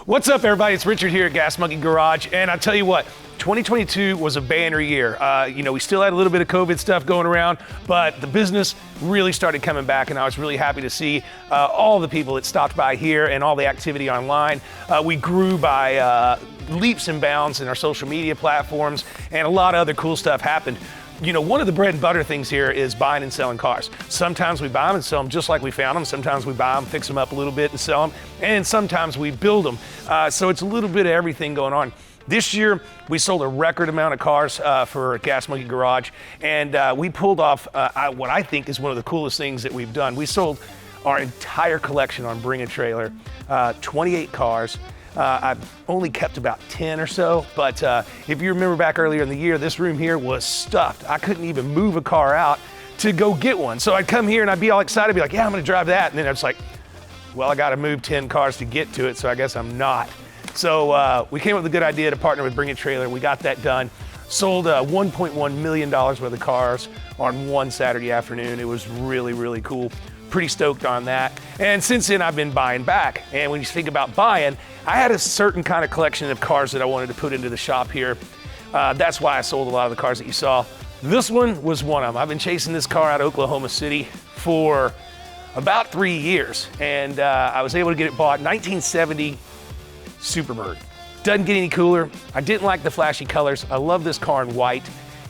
What's up, everybody? It's Richard here at Gas Monkey Garage, and I'll tell you what, 2022 was a banner year. We still had a little bit of COVID stuff going around, but the business really started coming back, and I was really happy to see all the people that stopped by here and all the activity online. We grew by leaps and bounds in our social media platforms, and a lot of other cool stuff happened. You know, one of the bread and butter things here is buying and selling cars. Sometimes we buy them and sell them just like we found them. Sometimes we buy them, fix them up a little bit and sell them. And sometimes we build them. So it's a little bit of everything going on. This year, we sold a record amount of cars for Gas Monkey Garage. And we pulled off what I think is one of the coolest things that we've done. We sold our entire collection on Bring a Trailer, 28 cars. I've only kept about 10 or so, but if you remember back earlier in the year, this room here was stuffed. I couldn't even move a car out to go get one. So I'd come here and I'd be all excited, be like, yeah, I'm gonna drive that. And then I was like, well, I gotta move 10 cars to get to it, so I guess I'm not. So we came up with a good idea to partner with Bring a Trailer. We got that done. Sold $1.1 million worth of cars on one Saturday afternoon. It was really, really cool. Pretty stoked on that. And since then, I've been buying back. And when you think about buying, I had a certain kind of collection of cars that I wanted to put into the shop here. That's why I sold a lot of the cars that you saw. This one was one of them. I've been chasing this car out of Oklahoma City for about 3 years. And I was able to get it bought, 1970 Superbird. Doesn't get any cooler. I didn't like the flashy colors. I love this car in white.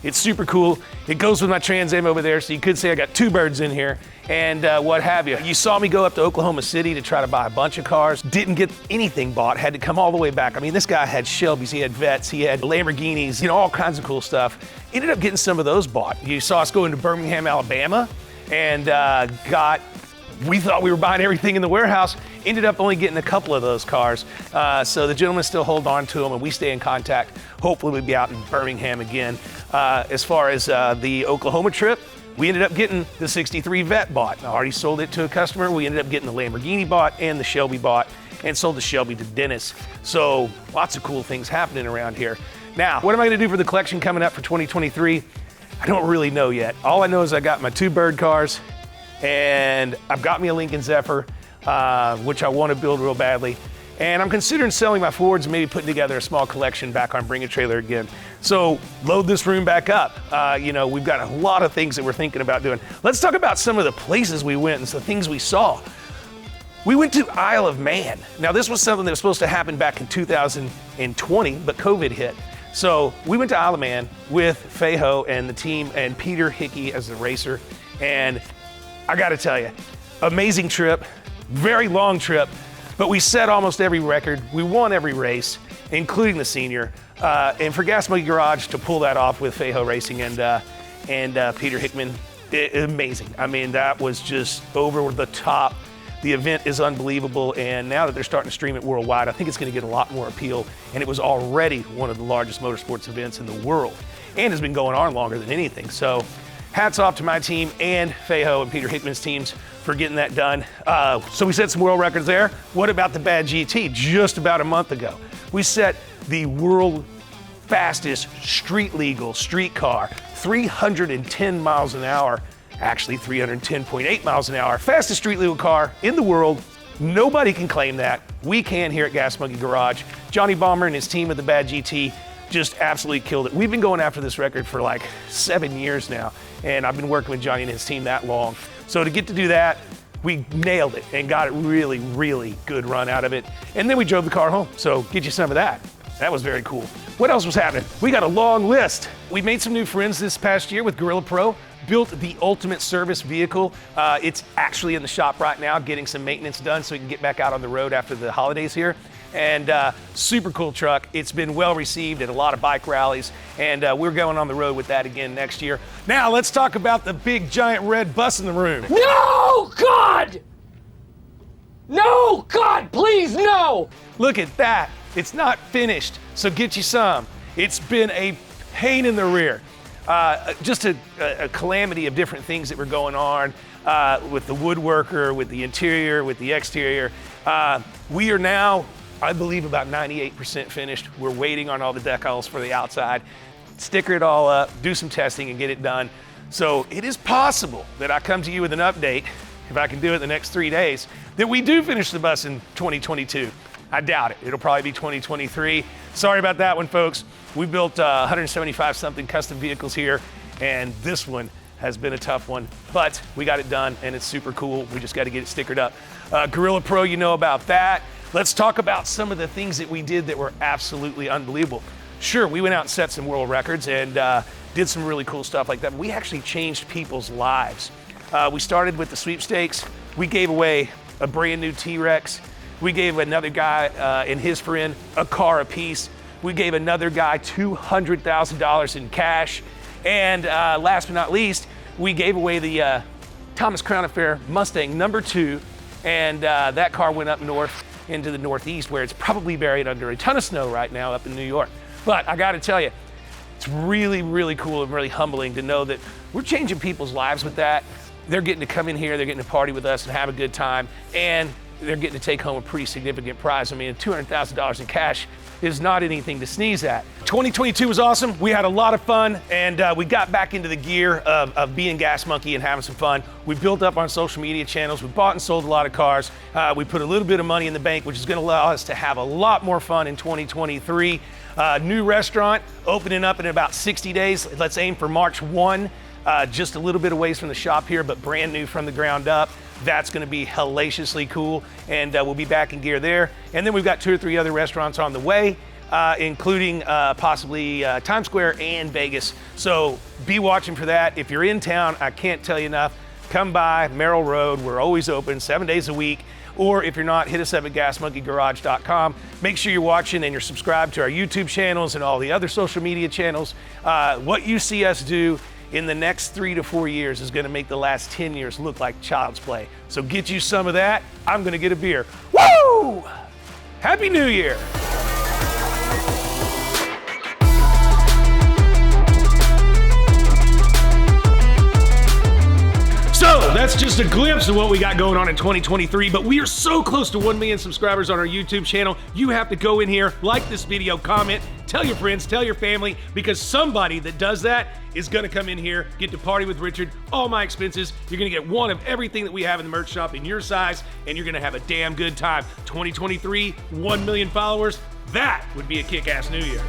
It's super cool. It goes with my Trans Am over there, so you could say I got two birds in here and what have you. You saw me go up to Oklahoma City to try to buy a bunch of cars. Didn't get anything bought, had to come all the way back. I mean, this guy had Shelbys, he had Vets, he had Lamborghinis, you know, all kinds of cool stuff. Ended up getting some of those bought. You saw us go into Birmingham, Alabama, and we thought we were buying everything in the warehouse. Ended up only getting a couple of those cars. So the gentlemen still hold on to them and we stay in contact. Hopefully we'll be out in Birmingham again. As far as the Oklahoma trip, we ended up getting the 63 Vet bought. I already sold it to a customer. We ended up getting the Lamborghini bought and the Shelby bought and sold the Shelby to Dennis. So lots of cool things happening around here. Now, what am I gonna do for the collection coming up for 2023? I don't really know yet. All I know is I got my two bird cars and I've got me a Lincoln Zephyr, which I want to build real badly. And I'm considering selling my Fords and maybe putting together a small collection back on Bring a Trailer again. So load this room back up. We've got a lot of things that we're thinking about doing. Let's talk about some of the places we went and the things we saw. We went to Isle of Man. Now this was something that was supposed to happen back in 2020, but COVID hit. So we went to Isle of Man with Feho and the team and Peter Hickey as the racer. And I gotta tell you, amazing trip, very long trip, but we set almost every record. We won every race, including the senior. And for Gas Monkey Garage to pull that off with Feho Racing and Peter Hickman, amazing. I mean, that was just over the top. The event is unbelievable, and now that they're starting to stream it worldwide, I think it's gonna get a lot more appeal, and it was already one of the largest motorsports events in the world, and has been going on longer than anything. So hats off to my team and Feho and Peter Hickman's teams for getting that done. So we set some world records there. What about the Bad GT? Just about a month ago, we set the world fastest street legal street car, 310 miles an hour, actually 310.8 miles an hour. Fastest street legal car in the world. Nobody can claim that. We can here at Gas Monkey Garage. Johnny Balmer and his team of the Bad GT just absolutely killed it. We've been going after this record for like 7 years now, and I've been working with Johnny and his team that long. So to get to do that, we nailed it and got a really, really good run out of it. And then we drove the car home, so get you some of that. That was very cool. What else was happening? We got a long list. We made some new friends this past year with Gorilla Pro, built the ultimate service vehicle. It's actually in the shop right now, getting some maintenance done so we can get back out on the road after the holidays here. And super cool truck. It's been well received at a lot of bike rallies, and we're going on the road with that again next year. Now let's talk about the big giant red bus in the room. No, God! No, God, please, no! Look at that. It's not finished, so get you some. It's been a pain in the rear. Just a calamity of different things that were going on with the woodworker, with the interior, with the exterior. We are now, I believe, about 98% finished. We're waiting on all the decals for the outside, sticker it all up, do some testing and get it done. So it is possible that I come to you with an update, if I can do it the next 3 days, that we do finish the bus in 2022. I doubt it. It'll probably be 2023. Sorry about that one, folks. We built 175 something custom vehicles here, and this one has been a tough one, but we got it done and it's super cool. We just got to get it stickered up. Gorilla Pro, you know about that. Let's talk about some of the things that we did that were absolutely unbelievable. Sure, we went out and set some world records and did some really cool stuff like that. We actually changed people's lives. We started with the sweepstakes. We gave away a brand new T-Rex. We gave another guy and his friend a car apiece. We gave another guy $200,000 in cash. And last but not least, we gave away the Thomas Crown Affair Mustang #2. And that car went up north into the Northeast, where it's probably buried under a ton of snow right now up in New York. But I gotta tell you, it's really, really cool and really humbling to know that we're changing people's lives with that. They're getting to come in here, they're getting to party with us and have a good time, and they're getting to take home a pretty significant prize. I mean, $200,000 in cash is not anything to sneeze at. 2022 was awesome. We had a lot of fun, and we got back into the gear of being Gas Monkey and having some fun. We built up our social media channels. We bought and sold a lot of cars. We put a little bit of money in the bank, which is going to allow us to have a lot more fun in 2023. New restaurant opening up in about 60 days. Let's aim for March 1. Just a little bit of ways from the shop here, but brand new from the ground up. That's going to be hellaciously cool, and we'll be back in gear there. And then we've got 2 or 3 other restaurants on the way, including possibly Times Square and Vegas. So be watching for that. If you're in town, I can't tell you enough. Come by Merrill Road. We're always open 7 days a week. Or if you're not, hit us up at gasmonkeygarage.com. Make sure you're watching and you're subscribed to our YouTube channels and all the other social media channels. What you see us do in the next 3 to 4 years is gonna make the last 10 years look like child's play. So get you some of that. I'm gonna get a beer. Woo! Happy New Year! So that's just a glimpse of what we got going on in 2023, but we are so close to 1 million subscribers on our YouTube channel. You have to go in here, like this video, comment, tell your friends, tell your family, because somebody that does that is gonna come in here, get to party with Richard, all my expenses. You're gonna get one of everything that we have in the merch shop in your size, and you're gonna have a damn good time. 2023, 1 million followers, that would be a kick-ass New Year's.